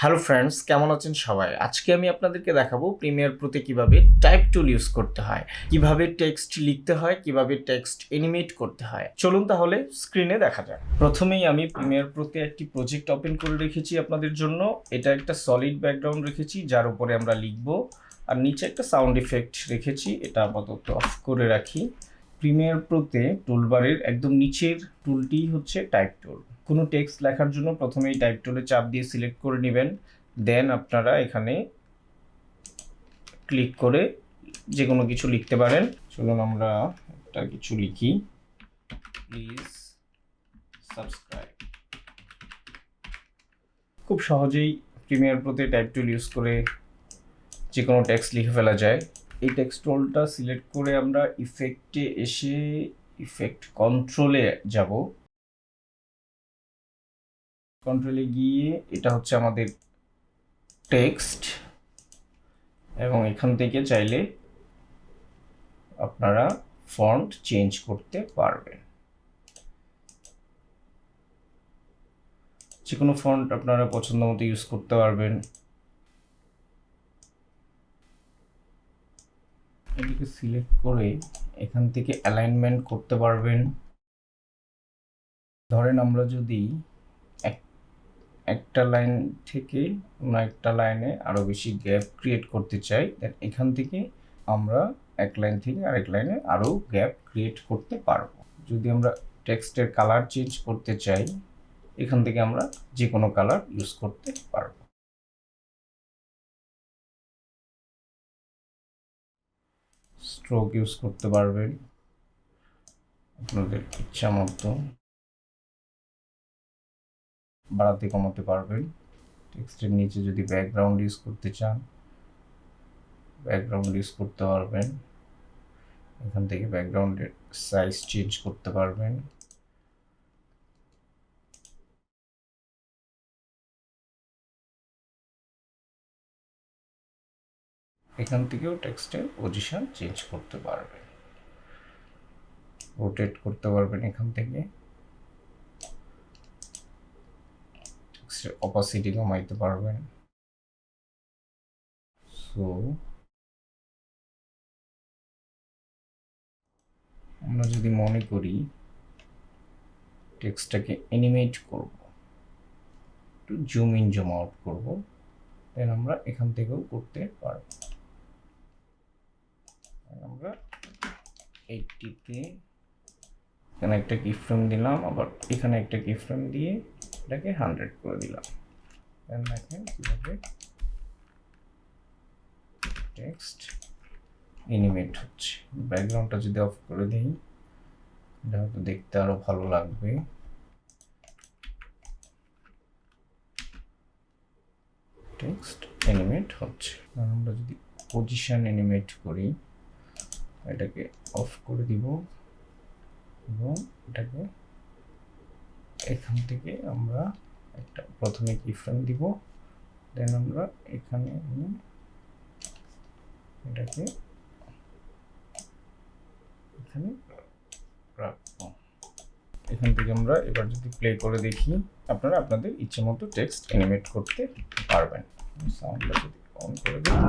Hello friends, কেমন আছেন সবাই? আজকে আমি আপনাদেরকে দেখাবো প্রিমিয়ার প্রোতে কিভাবে টাইপ টুল ইউজ করতে হয়, কিভাবে টেক্সট লিখতে হয়, কিভাবে টেক্সট অ্যানিমেট করতে হয়। চলুন তাহলে স্ক্রিনে দেখা যাক। প্রথমেই আমি প্রিমিয়ার প্রোতে একটি প্রজেক্ট ওপেন করে রেখেছি আপনাদের জন্য। এটা একটা সলিড ব্যাকগ্রাউন্ড রেখেছি যার উপরে আমরা লিখব, আর নিচে একটা সাউন্ড ইফেক্ট রেখেছি। এটা আপাতত অফ করে রাখি। প্রিমিয়ার প্রোতে টুলবারের একদম নিচের টুলটি হচ্ছে টাইপ টুল। কোনো টেক্সট লেখার জন্য প্রথমেই টাইপ টুলে চাপ দিয়ে সিলেক্ট করে নেবেন। দেন আপনারা এখানে ক্লিক করে যে কোনো কিছু লিখতে পারেন। চলুন আমরা একটা কিছু লিখি, প্লিজ সাবস্ক্রাইব। খুব সহজেই প্রিমিয়ার প্রোতে টাইপ টুল ইউজ করে যে কোনো টেক্সট লিখে ফেলা যায়। এই টেক্সট টুলটা সিলেক্ট করে আমরা ইফেক্টে এসে ইফেক্ট কন্ট্রোলে যাব। কন্ট্রোলে গিয়ে এটা হচ্ছে আমাদের টেক্সট, এবং এখান থেকে চাইলে আপনারা ফন্ট চেঞ্জ করতে পারবেন। যে কোনো ফন্ট আপনারা পছন্দ মতো ইউজ করতে পারবেন। এটিকে সিলেক্ট করে এখান থেকে অ্যালাইনমেন্ট করতে পারবেন। ধরেন আমরা যদি একটা লাইন থেকে অন্য একটা লাইনে আরো বেশি গ্যাপ ক্রিয়েট করতে চাই, দেন এখান থেকে আমরা এক লাইন থেকে আরেক লাইনে আরো গ্যাপ ক্রিয়েট করতে পারবো। যদি আমরা টেক্সটের কালার চেঞ্জ করতে চাই, এখান থেকে আমরা যে কোনো কালার ইউজ করতে পারবো। স্ট্রোক ইউজ করতে পারবেন আপনাদের ইচ্ছা মতো, বাড়াতে কমাতে পারবেন। টেক্সটের নিচে যদি ব্যাকগ্রাউন্ড ইউজ করতে চান, ব্যাকগ্রাউন্ড ইউজ করতে পারবেন। এখান থেকে ব্যাকগ্রাউন্ডের সাইজ চেঞ্জ করতে পারবেন। এখান থেকেও টেক্সটের পজিশন চেঞ্জ করতে পারবেন, রোটেট করতে পারবেন। এখান থেকে টেক্সটের অপাসিটি কমাইতে পারবেন। সো আমরা যদি মনে করি টেক্সটটাকে অ্যানিমেট করব, একটু জুম ইন জুম আউট করব, দেন আমরা এখান থেকেও করতে পারব। আমরা 80-তে এখানে একটা কি ফ্রেম দিলাম, আবার এখানে একটা কি ফ্রেম দিয়ে এটাকে 100 করে দিলাম। দেন দেখেন কিভাবে টেক্সট অ্যানিমেট হচ্ছে। ব্যাকগ্রাউন্ডটা যদি অফ করে দিই, এটা হয়তো দেখতে আরো ভালো লাগবে। টেক্সট অ্যানিমেট হচ্ছে। আমরা যদি পজিশন অ্যানিমেট করি, এটাকে অফ করে দিব এবং এটাকে এখান থেকে আমরা একটা প্রথমে কি ফ্রেম দিব, দেন আমরা এখানে এটাকে এখানে রাখবো। এখান থেকে আমরা এবার যদি প্লে করে দেখি, আপনারা আপনাদের ইচ্ছে মতো টেক্সট অ্যানিমেট করতে পারবেন। সাউন্ডটা যদি অন করে দিই,